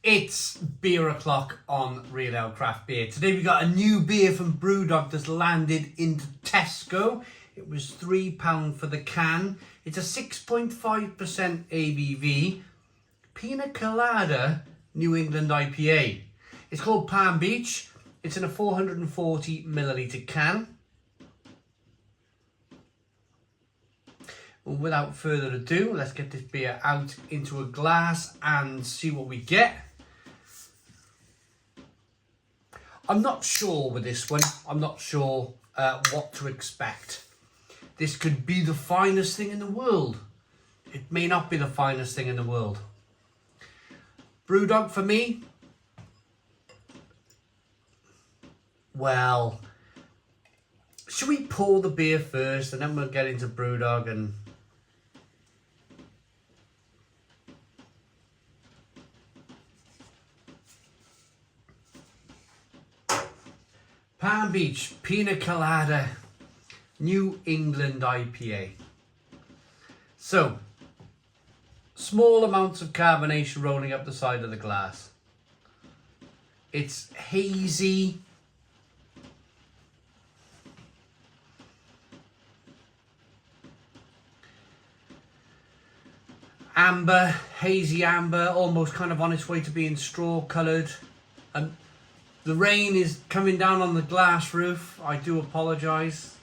It's beer o'clock on Real Ale Craft Beer. Today we got a new beer from Brewdog that's landed into Tesco. It was £3 for the can. It's a 6.5% ABV. Pina Colada New England IPA. It's called Palm Beach. It's in a 440ml can. Well, without further ado, let's get this beer out into a glass and see what we get. I'm not sure with this one. I'm not sure what to expect. This could be the finest thing in the world. It may not be the finest thing in the world. Brewdog for me, well, should we pour the beer first and then we'll get into Brewdog? And Palm Beach Pina Colada New England IPA. So, small amounts of carbonation rolling up the side of the glass. It's hazy. Amber, hazy amber, almost kind of on its way to being straw coloured. And the rain is coming down on the glass roof. I do apologise.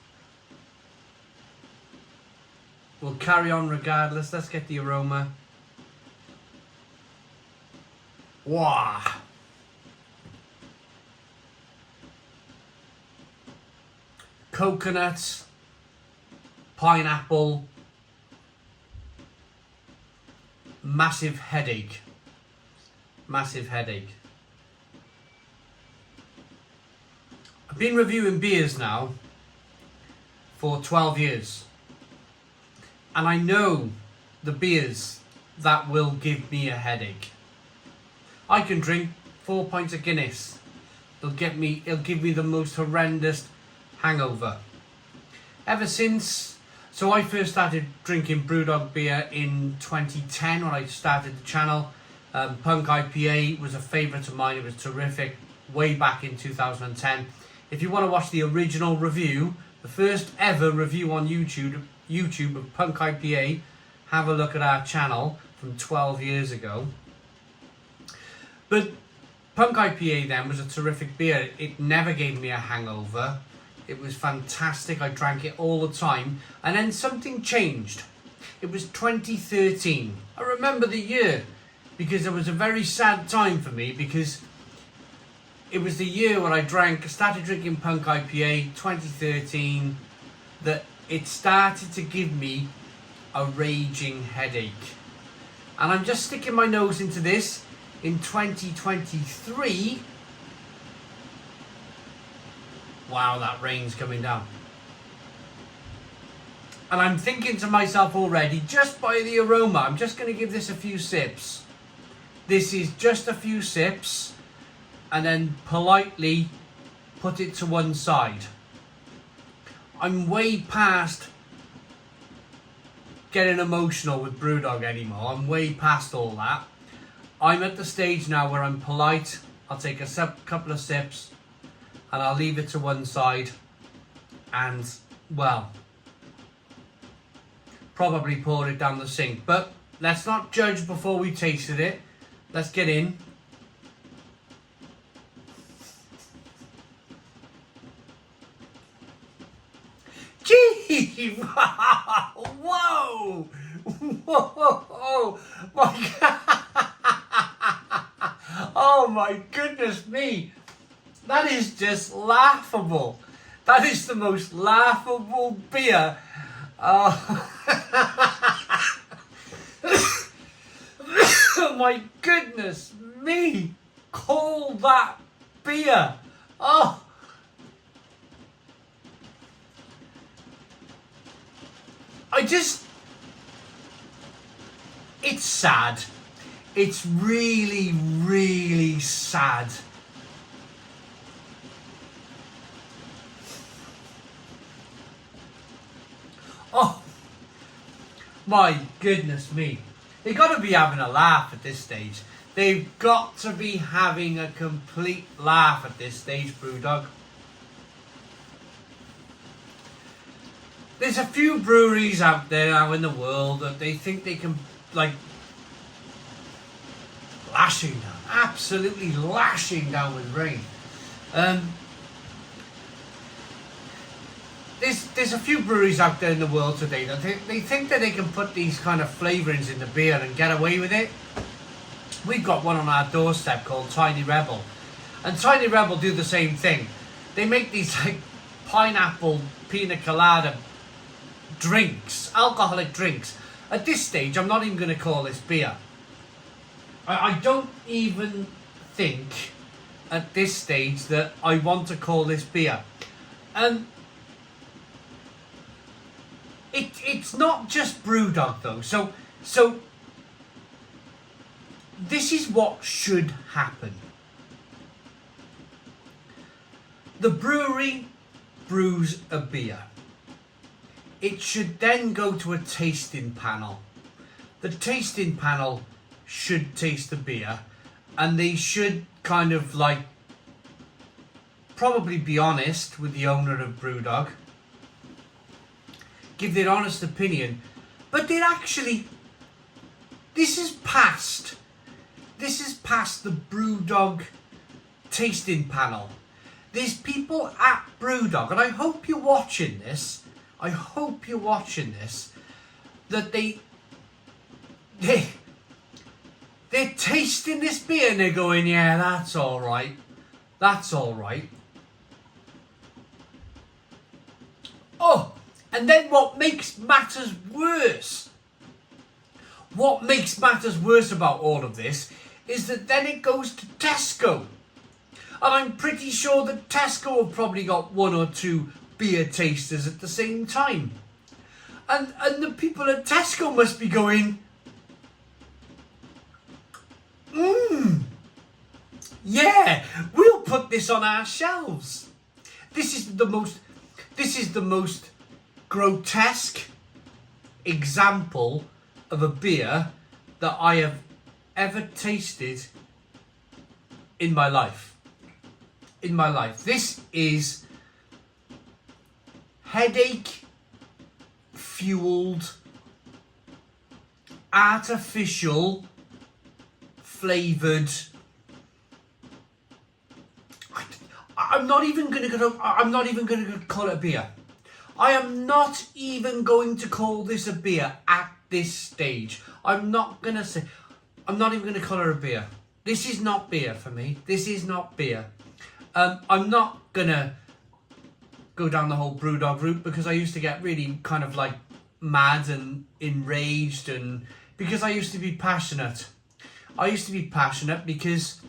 We'll carry on regardless. Let's get the aroma. Wow. Coconut, pineapple, massive headache. Massive headache. I've been reviewing beers now for 12 years. And I know the beers that will give me a headache. I can drink 4 pints of Guinness. It'll give me the most horrendous hangover. Ever since, so I first started drinking Brewdog beer in 2010 when I started the channel. Punk IPA was a favourite of mine. It was terrific way back in 2010. If you want to watch the original review, the first ever review on YouTube of Punk IPA, have a look at our channel from 12 years ago. But Punk IPA then was a terrific beer. It never gave me a hangover. It was fantastic. I drank it all the time. And then something changed. It was 2013. I remember the year because it was a very sad time for me, because it was the year when I started drinking Punk IPA, 2013, that it started to give me a raging headache. And I'm just sticking my nose into this in 2023. Wow, that rain's coming down. And I'm thinking to myself already, just by the aroma, I'm just going to give this a few sips. This is just a few sips, and then politely put it to one side. I'm way past getting emotional with Brewdog anymore. I'm way past all that. I'm at the stage now where I'm polite. I'll take a couple of sips and I'll leave it to one side and, well, probably pour it down the sink. But let's not judge before we tasted it. Let's get in. Gee! Whoa! Whoa! My God! Oh my goodness me! That is just laughable. That is the most laughable beer. Oh my goodness me! Call that beer! Oh! It's sad. It's really, really sad. Oh, my goodness me. They got to be having a laugh at this stage. They've got to be having a complete laugh at this stage, Brewdog. There's a few breweries out there now in the world that they think they can, like, lashing down, absolutely lashing down with rain. There's a few breweries out there in the world today that they think that they can put these kind of flavourings in the beer and get away with it. We've got one on our doorstep called Tiny Rebel. And Tiny Rebel do the same thing. They make these like pineapple Pina Colada drinks, alcoholic drinks. At this stage, I'm not even going to call this beer. I don't even think at this stage that I want to call this beer. It's not just Brewdog though. So this is what should happen. The brewery brews a beer. It should then go to a tasting panel. The tasting panel should taste the beer, and they should kind of like probably be honest with the owner of Brewdog, give their honest opinion, but they're actually, this is past the Brewdog tasting panel. There's people at Brewdog, and I hope you're watching this, that they're tasting this beer and they're going, yeah, that's alright. Oh, and then what makes matters worse about all of this is that then it goes to Tesco. And I'm pretty sure that Tesco have probably got one or two beer tasters at the same time. And the people at Tesco must be going, yeah, we'll put this on our shelves. This is the most grotesque example of a beer that I have ever tasted in my life. This is headache fueled, artificial flavoured. I'm not even going to call it a beer. I am not even going to call this a beer at this stage. I'm not even going to call it a beer. This is not beer for me. This is not beer. I'm not going to go down the whole Brewdog route because I used to get really kind of like mad and enraged, and because I used to be passionate. Because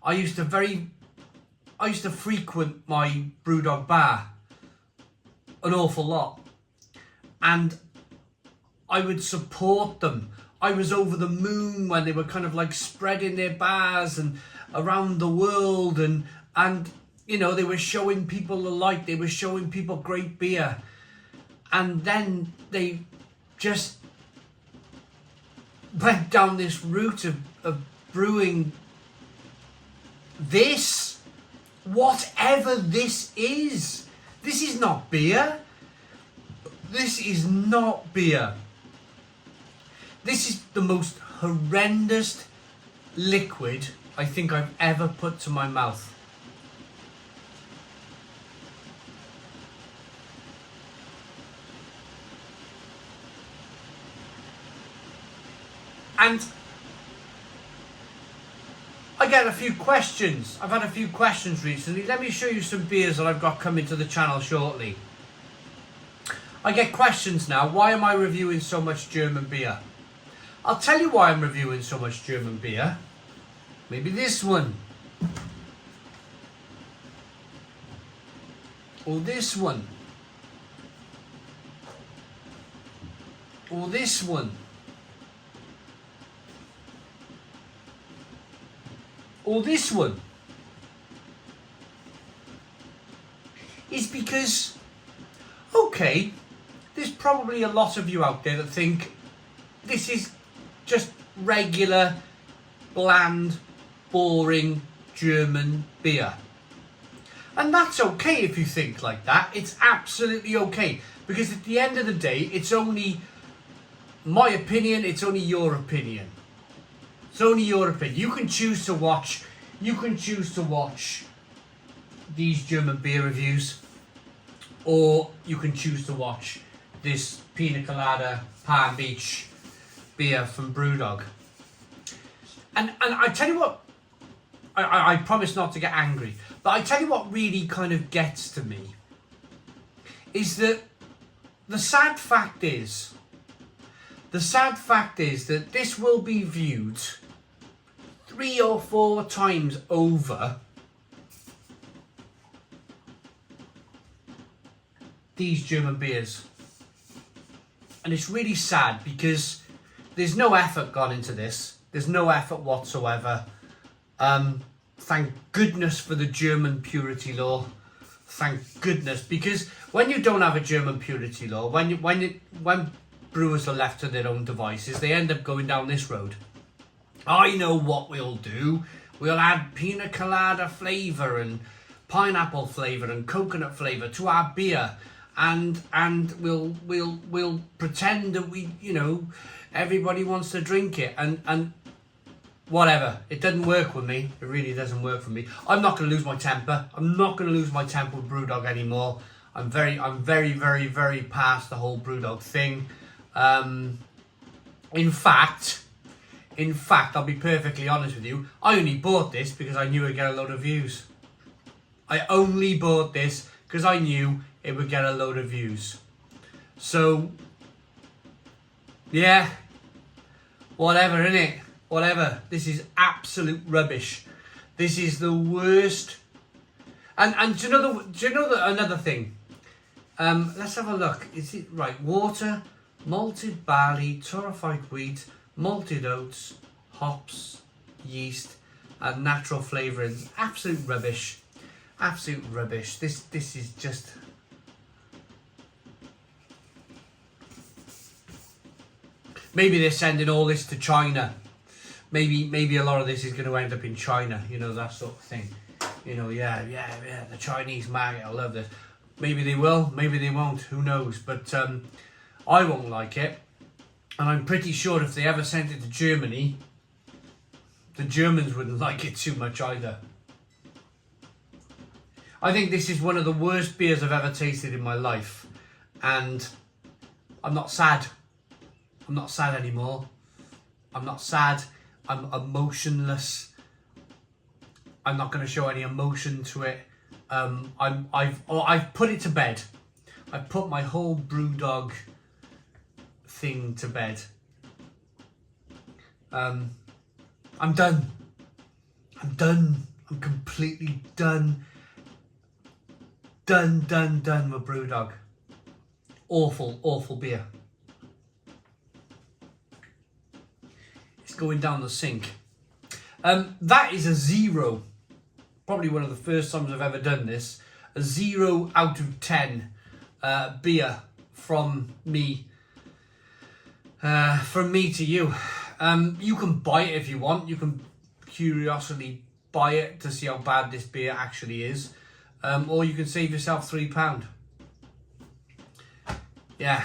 I used to frequent my Brewdog bar an awful lot, and I would support them. I was over the moon when they were kind of like spreading their bars and around the world, and you know, they were showing people the light, they were showing people great beer, and then they just went down this route of brewing this, whatever this is. This is not beer. This is not beer. This is the most horrendous liquid I think I've ever put to my mouth. And I get a few questions. I've had a few questions recently. Let me show you some beers that I've got coming to the channel shortly. I get questions now. Why am I reviewing so much German beer? I'll tell you why I'm reviewing so much German beer. Maybe this one. Or this one. Or this one. Or this one. Is because, okay, there's probably a lot of you out there that think this is just regular bland, boring German beer. And that's okay if you think like that. It's absolutely okay. Because at the end of the day, it's only my opinion, it's only your opinion. It's only your opinion. You can choose to watch these German beer reviews, or you can choose to watch this Pina Colada Palm Beach beer from Brewdog. And I tell you what, I promise not to get angry, but I tell you what really kind of gets to me is that the sad fact is that this will be viewed 3 or 4 times over these German beers. And it's really sad because there's no effort gone into this. There's no effort whatsoever. Thank goodness for the German purity law. Thank goodness, because when you don't have a German purity law, when brewers are left to their own devices, they end up going down this road. I know what we'll do. We'll add pina colada flavour and pineapple flavour and coconut flavour to our beer, and we'll pretend that we, you know, everybody wants to drink it, and whatever. It doesn't work with me. It really doesn't work for me. I'm not going to lose my temper. I'm not going to lose my temper with Brewdog anymore. I'm very, very past the whole Brewdog thing. In fact, I'll be perfectly honest with you. I only bought this because I knew I'd get a load of views. I only bought this because I knew it would get a load of views. So, yeah, whatever, innit? Whatever. This is absolute rubbish. This is the worst. And do you know another thing? Let's have a look. Is it right? Water, malted barley, torrefied wheat, malted oats, hops, yeast, and natural flavourings. Absolute rubbish. Absolute rubbish. This is just. Maybe they're sending all this to China. Maybe a lot of this is going to end up in China, you know, that sort of thing. You know, yeah, the Chinese market, I love this. Maybe they will, maybe they won't, who knows. But I won't like it. And I'm pretty sure if they ever sent it to Germany, the Germans wouldn't like it too much either. I think this is one of the worst beers I've ever tasted in my life. And I'm not sad. I'm not sad anymore. I'm not sad. I'm emotionless. I'm not going to show any emotion to it. I've put it to bed. I've put my whole Brewdog thing to bed. I'm done. I'm completely done. Done with Brewdog. Awful beer. Going down the sink. That is a 0. Probably one of the first times I've ever done this. A 0 out of 10 beer from me. From me to you. You can buy it if you want. You can curiously buy it to see how bad this beer actually is. Or you can save yourself £3. Yeah.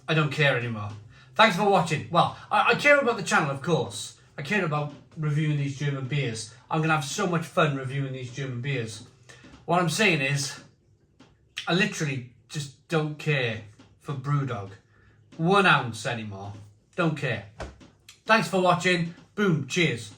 I don't care anymore. Thanks for watching. Well, I care about the channel, of course. I care about reviewing these German beers. I'm going to have so much fun reviewing these German beers. What I'm saying is, I literally just don't care for Brewdog. 1 ounce anymore. Don't care. Thanks for watching. Boom. Cheers.